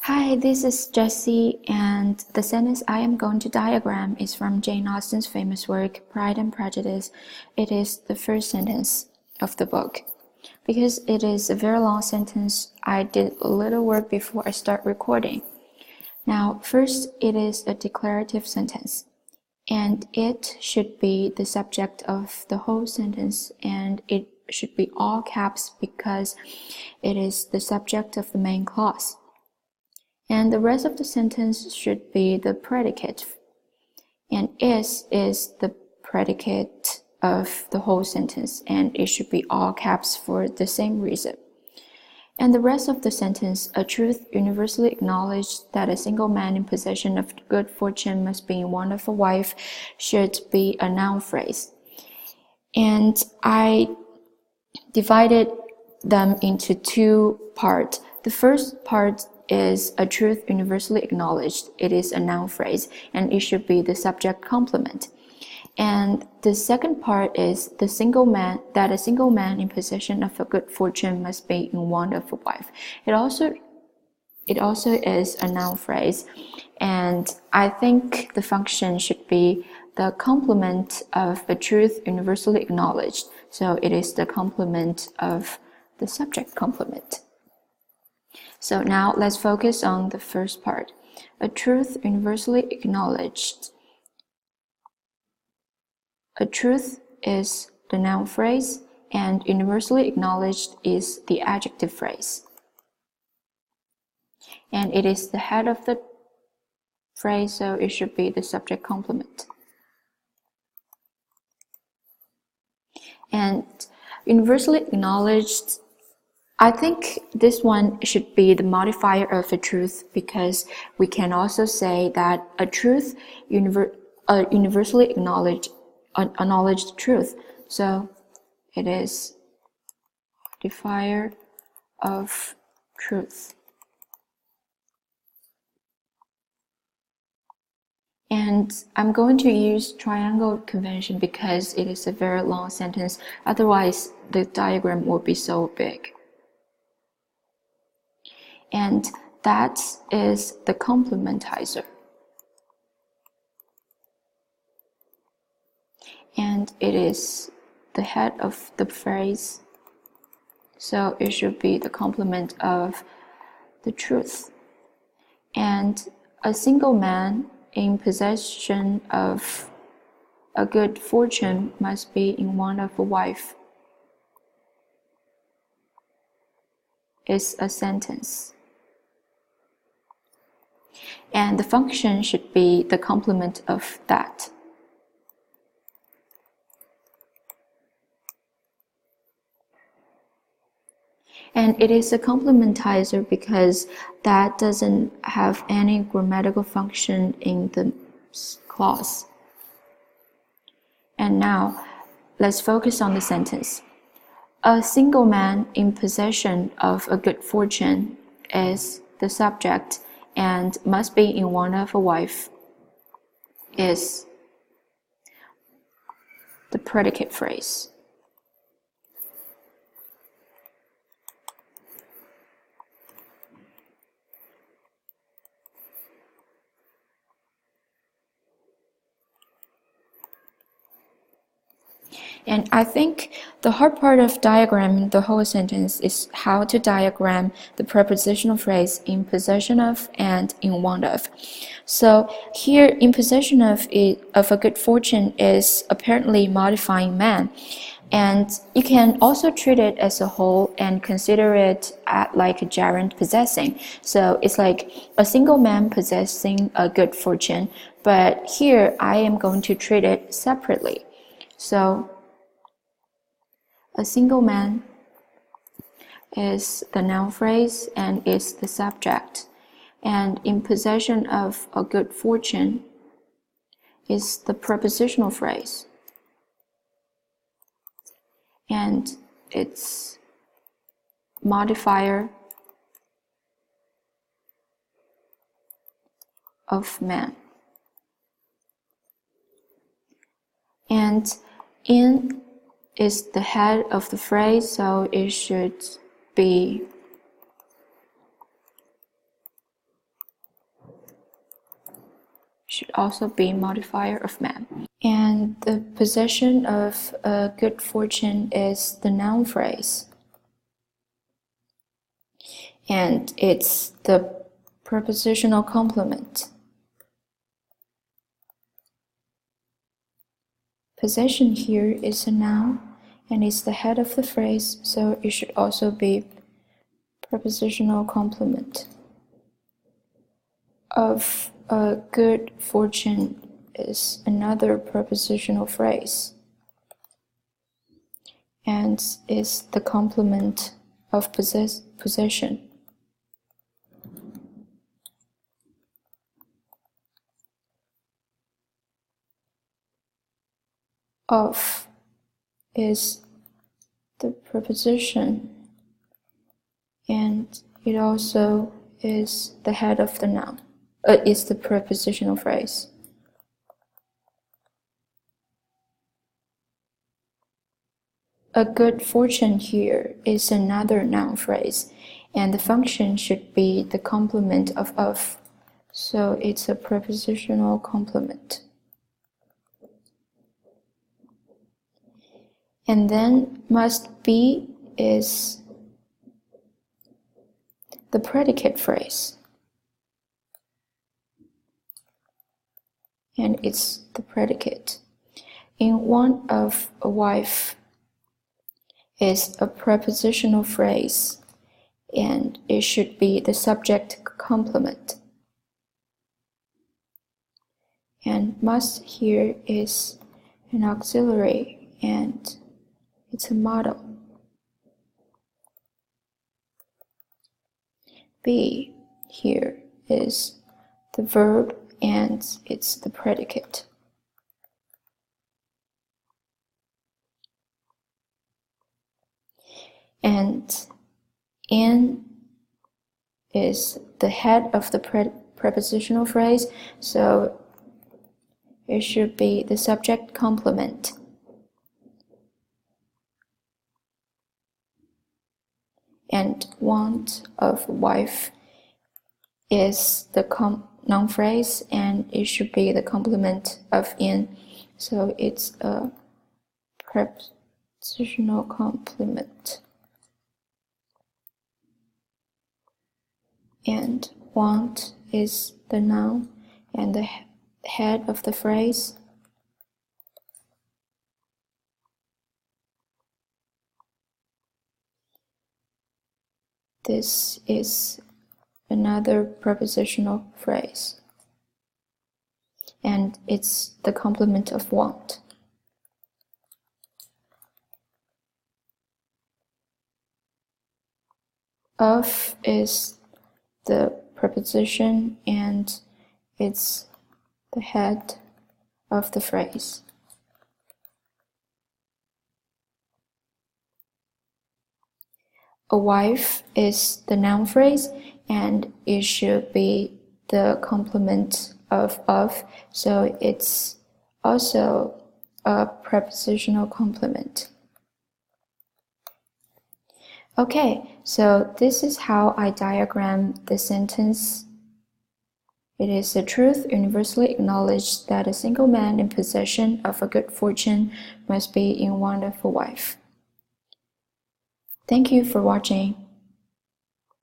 Hi, this is Jessie, and the sentence I am going to diagram is from Jane Austen's famous work, Pride and Prejudice. It is the first sentence of the book. Because it is a very long sentence, I did a little work before I start recording. Now, first, it is a declarative sentence, and it should be the subject of the whole sentence, and it should be all caps because it is the subject of the main clause. And the rest of the sentence should be the predicate, and is the predicate of the whole sentence, and it should be all caps for the same reason. And the rest of the sentence, a truth universally acknowledged that a single man in possession of good fortune must be in want of a wife, should be a noun phrase. And I divided them into two parts. The first part is a truth universally acknowledged. It is a noun phrase, and it should be the subject complement. And the second part is a single man in possession of a good fortune must be in want of a wife. It also is a noun phrase, and I think the function should be the complement of a truth universally acknowledged. So it is the complement of the subject complement. So now let's focus on the first part. A truth universally acknowledged. A truth is the noun phrase, and universally acknowledged is the adjective phrase. And it is the head of the phrase, so it should be the subject complement. And universally acknowledged, I think this one should be the modifier of a truth, because we can also say that a truth, universally acknowledged truth. So it is modifier of truth. And I'm going to use triangle convention because it is a very long sentence. Otherwise, the diagram will be so big. And that is the complementizer. And it is the head of the phrase, so it should be the complement of the truth. And a single man in possession of a good fortune must be in want of a wife is a sentence. And the function should be the complement of that. And it is a complementizer because that doesn't have any grammatical function in the clause. And now, let's focus on the sentence. A single man in possession of a good fortune is the subject, and must be in want of a wife is the predicate phrase. And I think the hard part of diagramming the whole sentence is how to diagram the prepositional phrase in possession of and in want of. So here, in possession of a good fortune is apparently modifying man. And you can also treat it as a whole and consider it like a gerund possessing. So it's like a single man possessing a good fortune. But here, I am going to treat it separately. So a single man is the noun phrase and is the subject. And in possession of a good fortune is the prepositional phrase. And its modifier of man. And in is the head of the phrase, so it should be should also be modifier of man. And the possession of a good fortune is the noun phrase. And it's the prepositional complement. Possession here is a noun and it's the head of the phrase, so it should also be prepositional complement. Of a good fortune is another prepositional phrase and is the complement of possession. Of is the preposition and it also is the head of the noun. Is the prepositional phrase. A good fortune here is another noun phrase, and the function should be the complement of, so it's a prepositional complement. And then must be is the predicate phrase. And it's the predicate. In want of a wife is a prepositional phrase and it should be the subject complement. And must here is an auxiliary and it's a model. Be here is the verb and it's the predicate. And in is the head of the prepositional phrase, so it should be the subject complement. And want of wife is the noun phrase and it should be the complement of in, so it's a prepositional complement. And want is the noun and the head of the phrase. This is another prepositional phrase and it's the complement of want. Of is the preposition and it's the head of the phrase. A wife is the noun phrase and it should be the complement of, so it's also a prepositional complement. Okay, so this is how I diagram the sentence. It is a truth universally acknowledged that a single man in possession of a good fortune must be in want of a wife. Thank you for watching.